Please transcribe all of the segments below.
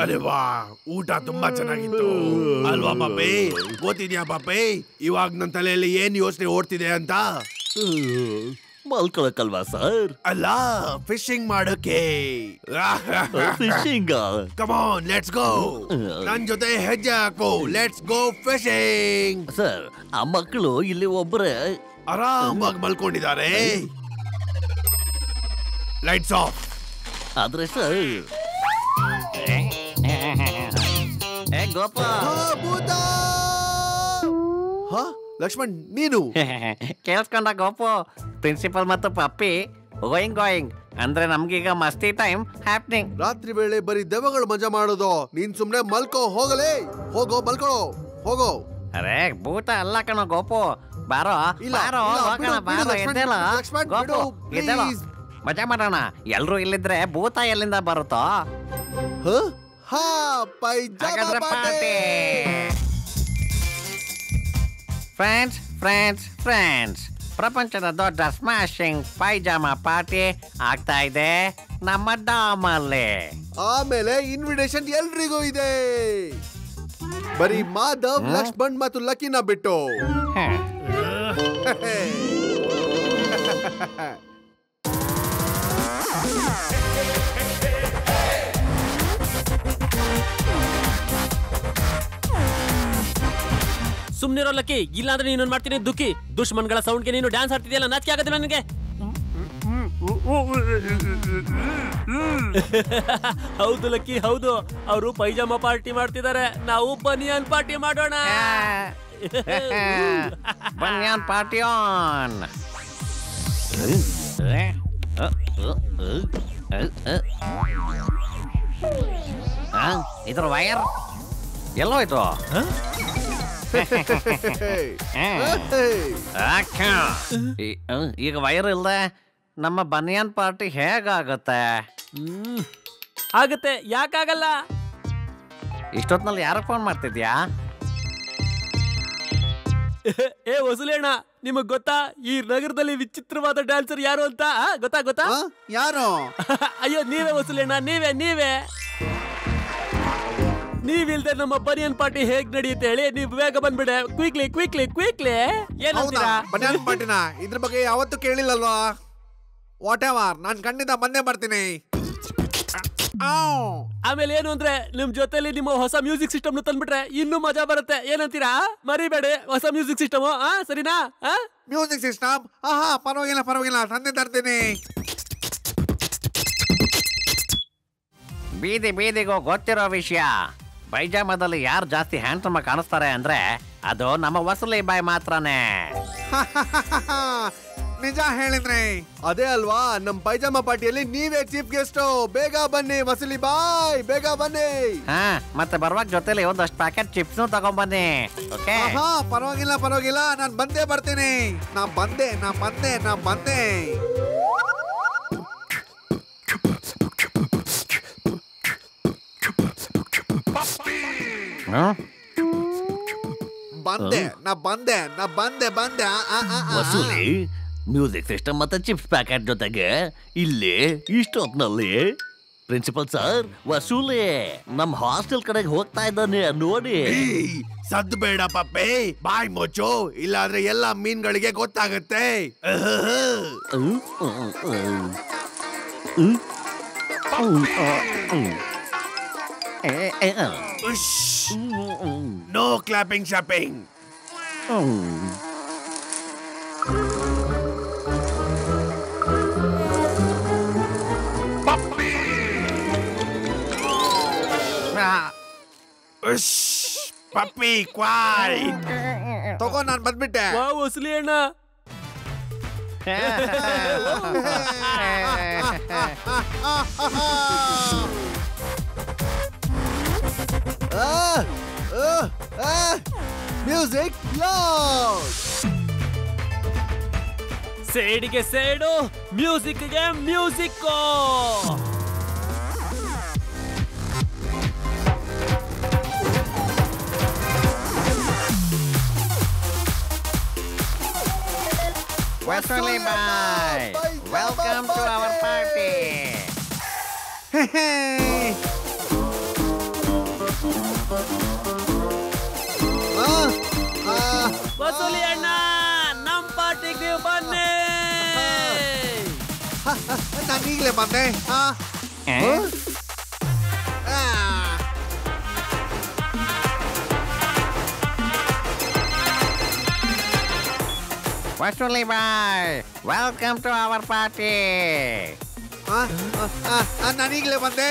ಅರೆ ವಾ, ಊಟ ತುಂಬಾ ಚೆನ್ನಾಗಿತ್ತು ಅಲ್ವಾ ಪಾಪಿ? ಗೊತ್ತಿದ್ಯಾ ಪಾಪಿ, ಇವಾಗ ನನ್ನ ತಲೆಯಲ್ಲಿ ಏನ್ ಯೋಚನೆ ಓಡ್ತಿದೆ ಅಂತ? ಮಲ್ಕೊಳಕ್ಕಲ್ವಾ ಸರ್? ಅಲ್ಲ, ಫಿಶಿಂಗ್ ಮಾಡೋಕೆ. Fishing? Come on, let's go. ನನ್ ಜೊತೆ ಹೆಜ್ಜೆ ಹಾಕು, ಲೆಟ್ಸ್ ಗೋ ಫಿಶಿಂಗ್. ಸರ್, ಆ ಮಕ್ಕಳು ಇಲ್ಲಿ ಒಬ್ಬರೇ ಆರಾಮಾಗಿ ಮಲ್ಕೊಂಡಿದ್ದಾರೆ. Lights off. ಆದ್ರೆ ಸರ್, ಲಕ್ಷ್ಮಣ್, ನೀನು ಕೇಳಿಸ್ಕೊಂಡ ಗೋಪು? ಪ್ರಿನ್ಸಿಪಲ್ ಮತ್ತು ಪಪ್ಪಿ ಗೋಯಿಂಗ್ ಅಂದ್ರೆ ನಮ್ಗೀಗ ಮಸ್ತಿ ಟೈಮ್ ಹ್ಯಾಪ್ನಿಂಗ್. ರಾತ್ರಿ ವೇಳೆ ಬರೀ ದೆವ್ವಗಳು ಮಜಾ ಮಾಡೋದು. ನೀನ್ ಸುಮ್ನೆ ಮಲ್ಕೋ, ಹೋಗಲೇ. ಹೋಗೋ, ಮಲ್ಕೊಳ್ಳೋ, ಹೋಗೋ. ಅರೆ ಭೂತ ಅಲ್ಲ ಕಣೋ ಗೋಪು. ಬಾರೋ ಬಾರೋ ಹೋಗೋಣ, ಬಾರೋ, ಎದ್ದೇಳ ಗೋಪು, ಎದ್ದೇಳ, ಮಜಾ ಮಾಡೋಣ. ಎಲ್ರು ಇಲ್ಲಿದ್ರೆ ಭೂತ ಎಲ್ಲಿಂದ ಬರುತ್ತೋ? ಹಾಗಾದ್ರೆ ಪಾರ್ಟಿ. ಫ್ರೆಂಡ್ಸ್ ಫ್ರೆಂಡ್ಸ್ ಫ್ರೆಂಡ್ಸ್, ಪ್ರಪಂಚದ ದೊಡ್ಡ ಸ್ಮ್ಯಾಶಿಂಗ್ ಪೈಜಾಮಾ ಪಾರ್ಟಿ ಆಗ್ತಾ ಇದೆ ನಮ್ಮ ಡಾಮಲ್ಲಿ. ಆಮೇಲೆ ಇನ್ವಿಟೇಷನ್ ಎಲ್ರಿಗೂ ಇದೆ, ಬರೀ ಮಾಧವ್, ಲಕ್ಷ್ಮಣ್ ಮತ್ತು ಲಕ್ಕಿನ ಬಿಟ್ಟು. ಸುಮ್ನಿರೋ ಲಕ್ಕಿ, ಇಲ್ಲಾಂದ್ರೆ ನೀನು ಮಾಡ್ತೀನಿ ದುಃಖಿ. ದುಶ್ಮನ್ಗಳ ಸೌಂಡ್ಗೆ ನೀನು ಡ್ಯಾನ್ಸ್ ಆಡ್ತಿದ್ಯಲ್ಲ, ನಾಚಿಕೆ ಆಗತ್ತೆ ನನಗೆ. ಹೌದು ಲಕ್ಕಿ, ಹೌದು. ಅವರು ಪೈಜಾಮಾ ಪಾರ್ಟಿ ಮಾಡ್ತಿದ್ದಾರೆ, ನಾವು ಬನಿಯಾನ್ ಪಾರ್ಟಿ ಮಾಡೋಣ. Baniyan party on. ಇದ್ರ ವೈರ್ ಎಲ್ಲೋಯ್ತು? ಈಗ ವೈರ್ ಇಲ್ದೆ ನಮ್ಮ ಬನಿಯಾನ್ ಪಾರ್ಟಿ ಹೇಗಾಗತ್ತೆ? ಆಗತ್ತೆ, ಯಾಕಾಗಲ್ಲ? ಇಷ್ಟೊತ್ನಲ್ಲಿ ಯಾರು ಫೋನ್ ಮಾಡ್ತಿದ್ಯಾ? ಏ ವಸುಲೇಣ, ನಿಮಗ್ ಗೊತ್ತಾ ಈ ನಗರದಲ್ಲಿ ವಿಚಿತ್ರವಾದ ಡ್ಯಾನ್ಸರ್ ಯಾರು ಅಂತ? ಗೊತ್ತಾ? ಯಾರು? ಅಯ್ಯೋ, ನೀವೇ ವಸುಲೇಣ, ನೀವೇ. ನೀವಿಲ್ದೆ ನಮ್ಮ ಬನಿಯನ್ ಪಾರ್ಟಿ ಹೇಗ್ ನಡೆಯುತ್ತೆ ಹೇಳಿ? ನೀವು ಬೇಗ ಬಂದ್ಬಿಡೆ, ಕ್ವಿಕ್ಲಿ. ಏನಂತೀರಾ? ಬನಿಯನ್ ಪಾರ್ಟಿನ ಇದ್ರ ಬಗ್ಗೆ ಯಾವತ್ತೂ ಕೇಳಿಲ್ಲಲ್ವಾ? ವಾಟ್ ಎವರ್, ನಾನ್ ಖಂಡಿತ ಬಂದೇ ಬರ್ತೀನಿ. ಆಮೇಲೆ ಏನು ಅಂದ್ರೆ, ನಿಮ್ ಜೊತೆಲಿ ನಿಮ್ಮ ಹೊಸ ಮ್ಯೂಸಿಕ್ ಸಿಸ್ಟಮ್ ತಂದ್ಬಿಟ್ರೆ ಇನ್ನೂ ಮಜಾ ಬರುತ್ತೆ. ಏನಂತೀರಾ? ಮರಿಬೇಡಿ ಹೊಸ ಮ್ಯೂಸಿಕ್ ಸಿಸ್ಟಮ್. ಸರಿನಾ? Music system? ಪರವಾಗಿಲ್ಲ, ತಂದೆ ತರ್ತೀನಿ. ಬೀದಿಗೂ ಗೊತ್ತಿರೋ ವಿಷಯ, ಪೈಜಾಮದಲ್ಲಿ ಯಾರು ಜಾಸ್ತಿ ಹ್ಯಾಂಡ್ಸಮ್ ಆಗಿ ಕಾಣಿಸ್ತಾರೆ ಅಂದ್ರೆ ಅದು ನಮ್ಮ ವಸೂಲಿ ಬಾಯ್ ಮಾತ್ರನೇ. ನಿಜ ಹೇಳಿದ್ರಿ. ಅದೇ ಅಲ್ವಾ, ನಮ್ ಪೈಜಾಮಾ ಪಾರ್ಟಿಯಲ್ಲಿ ನೀವೇ ಚೀಫ್ ಗೆಸ್ಟ್. ಬೇಗ ಬನ್ನಿ ವಸೂಲಿ ಬಾಯ್, ಬೇಗ ಬನ್ನಿ. ಮತ್ತೆ ಬರುವಾಗ ಜೊತೆಲಿ ಒಂದಷ್ಟು ಪ್ಯಾಕೆಟ್ ಚಿಪ್ಸ್ ತಗೊಂಡ್ಬನ್ನಿ. ಓಕೆ? ಪರವಾಗಿಲ್ಲ, ನಾನ್ ಬಂದೇ ಬರ್ತೀನಿ. ನಾ ಬಂದೆ. ಬಂದೆ. ವಸೂಲಿ, ಮ್ಯೂಸಿಕ್ ಸಿಸ್ಟಮ್ ಮತ್ತೆ ಚಿಪ್ಸ್ ಪ್ಯಾಕೆಟ್ ಜೊತೆಗೆ ಇಲ್ಲಿ ಇಷ್ಟೊತ್ನಲ್ಲಿ ಪ್ರಿನ್ಸಿಪಲ್ ಸರ್ ವಸೂಲಿ ನಮ್ ಹಾಸ್ಟೆಲ್ ಕಡೆಗೆ ಹೋಗ್ತಾ ಇದ್ದಾನೆ ನೋಡಿ. ಸದ್ದು ಬೇಡ ಪಪ್ಪೆ, ಬಾಯ್ ಮುಚ್ಚು, ಇಲ್ಲಾಂದ್ರೆ ಎಲ್ಲಾ ಮೀನ್ಗಳಿಗೆ ಗೊತ್ತಾಗತ್ತೆ. No clapping shopping. ಪಪ್ಪಿ ಕ್ವಾಯ್ ತಗೋ, ನಾನ್ ಬಂದ್ಬಿಟ್ಟೆ. ವಸೂಲಿ ಅಣ್ಣ, ಮ್ಯೂಸಿಕ್ ಲೌಡ್. ಸೈಡ್ಗೆ ಸೈಡು, ಮ್ಯೂಸಿಕ್ಗೆ music. Vasooli boy, welcome to our party. Vasooli ಅಣ್ಣ ನಮ್ ಪಾರ್ಟಿಗೆ ನೀವು ಬನ್ನಿ. ನಾನು ಈಗಲೇ ಬಂದೆ. ವಸೂಲಿ boy, welcome to our party. ನಾನು ಈಗಲೇ ಬಂದೆ.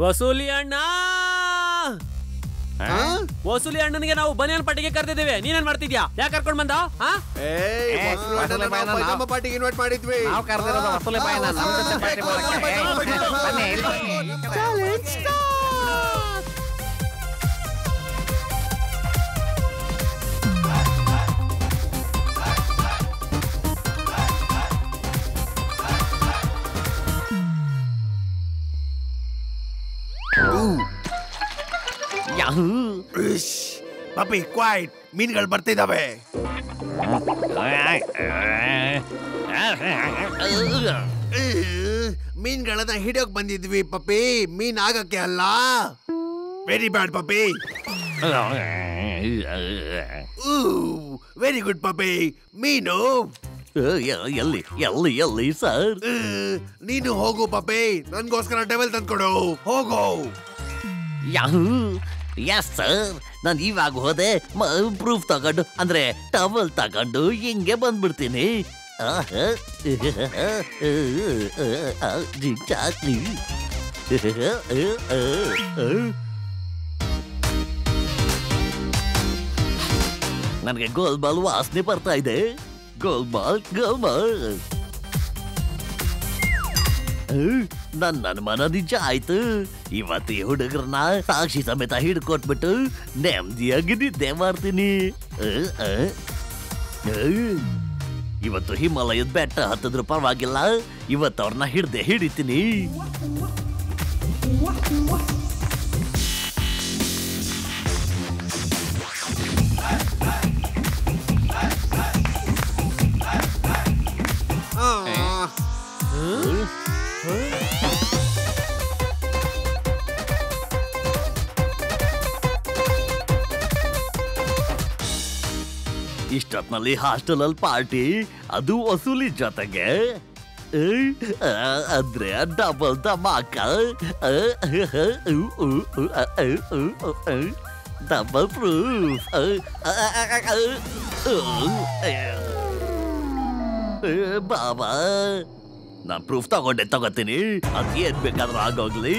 ವಸೂಲಿ ಅಣ್ಣ, ವಸೂಲಿ ಅಣ್ಣನಿಗೆ ನಾವು ಬನಿಯನ್ ಪಾರ್ಟಿಗೆ ಕರೆದಿದ್ದೇವೆ. ನೀನೇನ್ ಮಾಡ್ತಿದ್ಯಾ? ಯಾಕೆ ಕರ್ಕೊಂಡ್ ಬಂದ? ಪಾರ್ಟಿಗೆ ಇನ್ವೈಟ್ ಮಾಡಿದ್ವಿ. ನಾವು ಕರೆದಿರೋದು ವಸೂಲಿ ಬಾಯ್ನ ನಮ್ಮ ಜೊತೆ ಪಾರ್ಟಿ ಮಾಡಕ್ಕೆ. ಬನ್ನಿ ಇಲ್ಲಿ. ಪಪ್ಪಿ ಕ್ವೈಟ್, ಮೀನುಗಳು ಬರ್ತಿದ್ದಾವೆ. ಮೀನ್ಗಳನ್ನ ಹಿಡಿಯೋಕ್ ಬಂದಿದ್ವಿ ಪಪ್ಪಿ, ಮೀನ್ ಆಗಕ್ಕೆ ಅಲ್ಲ. ವೆರಿ ಬ್ಯಾಡ್ ಪಪ್ಪಿ. ವೆರಿ ಗುಡ್ ಪಪ್ಪಿ. ಮೀನು ಎಲ್ಲಿ ಎಲ್ಲಿ ಎಲ್ಲಿ ಸರ್? ನೀನು ಹೋಗು ಪಪ್ಪಿ, ನನ್ಗೋಸ್ಕರ ಟವೆಲ್ ತಂದ್ಕೊಡು. ಹೋಗು. ಎಸ್ ಸರ್, ನಾನು ಇವಾಗ ಹೋದೆ, ಪ್ರೂಫ್ ತಗೊಂಡು ಅಂದ್ರೆ ಟವಲ್ ತಗೊಂಡು ಹಿಂಗೆ ಬಂದ್ಬಿಡ್ತೀನಿ. ನನಗೆ ಗೋಲ್ಮಾಲ್ ವಾಸನೆ ಬರ್ತಾ ಇದೆ. ಗೋಲ್ಮಾಲ್ ಗೋಲ್ಮಾಲ್. ನನ್ನ ಅನುಮಾನ ನಿಜ ಆಯ್ತು. ಇವತ್ತು ಈ ಹುಡುಗರನ್ನ ಸಾಕ್ಷಿ ಸಮೇತ ಹಿಡ್ಕೊಟ್ಬಿಟ್ಟು ನೆಮ್ಮದಿಯಾಗಿ ನಿದ್ದೆ ಮಾಡ್ತೀನಿ. ಇವತ್ತು ಹಿಮಾಲಯದ ಬೆಟ್ಟ ಹತ್ತಿದ್ರು ಪರವಾಗಿಲ್ಲ, ಇವತ್ತು ಅವ್ರನ್ನ ಹಿಡಿತೀನಿ. ಇಷ್ಟೊತ್ನಲ್ಲಿ ಹಾಸ್ಟೆಲ್ ಅಲ್ಲಿ ಪಾರ್ಟಿ, ಅದು ವಸೂಲಿ ಜೊತೆಗೆ. ಅಂದ್ರೆ ಡಬಲ್ ಧಮಾಕ, ಡಬಲ್ ಪ್ರೂಫ್. ಬಾಬಾ, ನಾನ್ ಪ್ರೂಫ್ ತಗೋತೀನಿ. ಅದೇನ್ ಬೇಕಾದ್ರೂ ಆಗೋಗ್ಲಿ.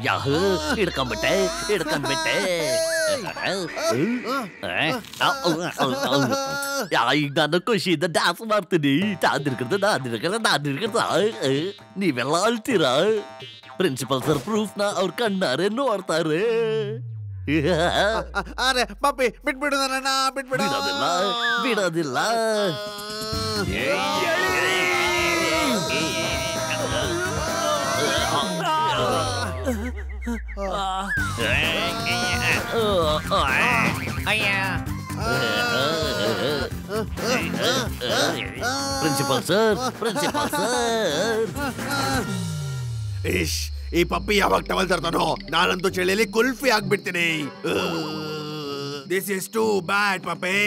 ಯಾಹು ಹಿಡ್ಕೊಂಡ್ಬಿಟ್ಟೆ. ಈಗ ನಾನು ಖುಷಿಯಿಂದ ಡ್ಯಾನ್ಸ್ ಮಾಡ್ತೀನಿ. ನೀವೆಲ್ಲ ಅಳ್ತೀರಾ? ಪ್ರಿನ್ಸಿಪಲ್ ಸರ್ ಪ್ರೂಫ್ ನ ಅವ್ರ ಕಣ್ಣಾರೆ ನೋಡ್ತಾರೆ. ಅರೆ ಪಪ್ಪಿ, ಬಿಟ್ಬಿಡು, ಬಿಡೋದಿಲ್ಲ. Principal sir. ಇಶ್, ಈ ಪಪ್ಪಿ ಯಾವಾಗ ಟವಲ್ ತರ್ತಾನೋ ನಾನಂತೂ ಚಳಿಯಲ್ಲಿ ಕುಲ್ಫಿ ಆಗ್ಬಿಡ್ತೀನಿ. This is too bad Puppy.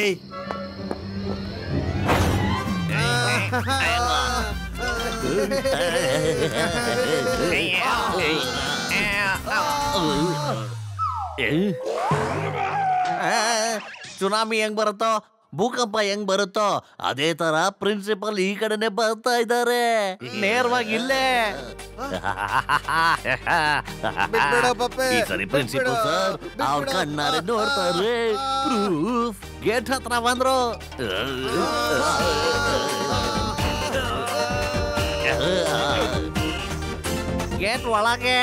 Tsunami ಹೆಂಗ್ ಬರುತ್ತೋ, ಭೂಕಂಪ ಹೆಂಗ್ ಬರುತ್ತೋ ಅದೇ ತರ ಪ್ರಿನ್ಸಿಪಲ್ ಈ ಕಡೆನೆ ಬರ್ತಾ ಇದ್ದಾರೆ. ನೇರವಾಗಿ ಇಲ್ಲೇ. ಈ ಸರಿ ಪ್ರಿನ್ಸಿಪಲ್ ಸರ್ ಅವ್ರ ಕಣ್ಣಾರೆ ನೋಡ್ತಾರೆ. ಪ್ರೂಫ್ ಗೇಟ್ ಹತ್ರ ಬಂದ್ರು. ಗೇಟ್ ಒಳಗೆ.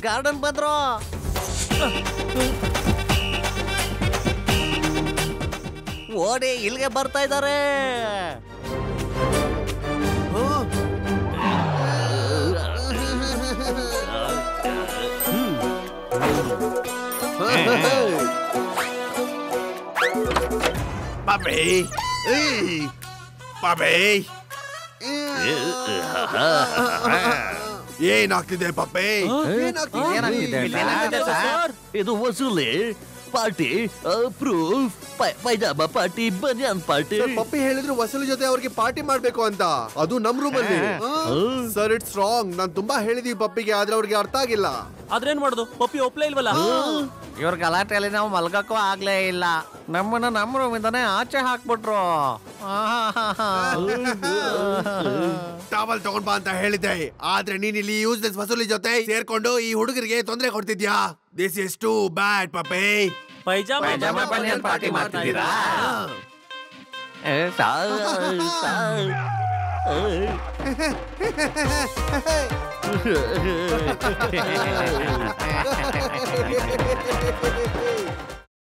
ಗಾರ್ಡನ್ ಬಂದ್ರು. ಓಡಿ ಇಲ್ಲಿಗೆ ಬರ್ತಾ ಇದ್ದಾರೆ. ಪಪ್ಪಿ ಪಪ್ಪಿ ಏನಾಗ್ತಿದೆ ಪಪ್ಪಿ? ಏನಾಗ್ತಿದೆ ಸರ್? ಇದು Vasooli party, proof, pyjama party, banian party. Puppy ಹೇಳಿದ್ರು ವಸೂಲಿ ಜೊತೆ ಅವ್ರಿಗೆ ಪಾರ್ಟಿ ಮಾಡ್ಬೇಕು ಅಂತ, ಅದು ನಮ್ ರೂಮ್ ಅಲ್ಲಿ. Sir it's wrong. ನಾನ್ ತುಂಬಾ ಹೇಳಿದೀವಿ ಪಪ್ಪಿಗೆ, ಆದ್ರೆ ಅವ್ರಿಗೆ ಅರ್ಥ ಆಗಿಲ್ಲ. ಆದ್ರೇನ್ ಮಾಡುದು? ಪಪ್ಪಿ ಒಪ್ಲೇ ಇಲ್ವಲ್ಲ. ಇವ್ರ ಗಲಾಟೆಯಲ್ಲಿ ನಾವು ಮಲ್ಗಕ್ಕೂ ಆಗ್ಲೇ ಇಲ್ಲ. ನಮ್ಮನ್ನ ನಮ್ಮ ರೂಮಿಂದಾನೆ ಆಚೆ ಹಾಕ್ಬಿಟ್ರು. ಟವಲ್ ತಗೊಂಡ್ ಬಾ ಅಂತ ಹೇಳಿದ್ದೆ, ಆದ್ರೆ ನೀನ್ ಇಲ್ಲಿ ಯೂಸ್ಲೆಸ್ ವಸೂಲಿ ಜೊತೆ ಸೇರ್ಕೊಂಡು ಈ ಹುಡುಗರಿಗೆ ತೊಂದರೆ ಕೊಡ್ತಿದ್ಯಾ. This is too bad Puppy. Pyjama banian party ಮಾಡ್ತಿದ್ದೀರಾ?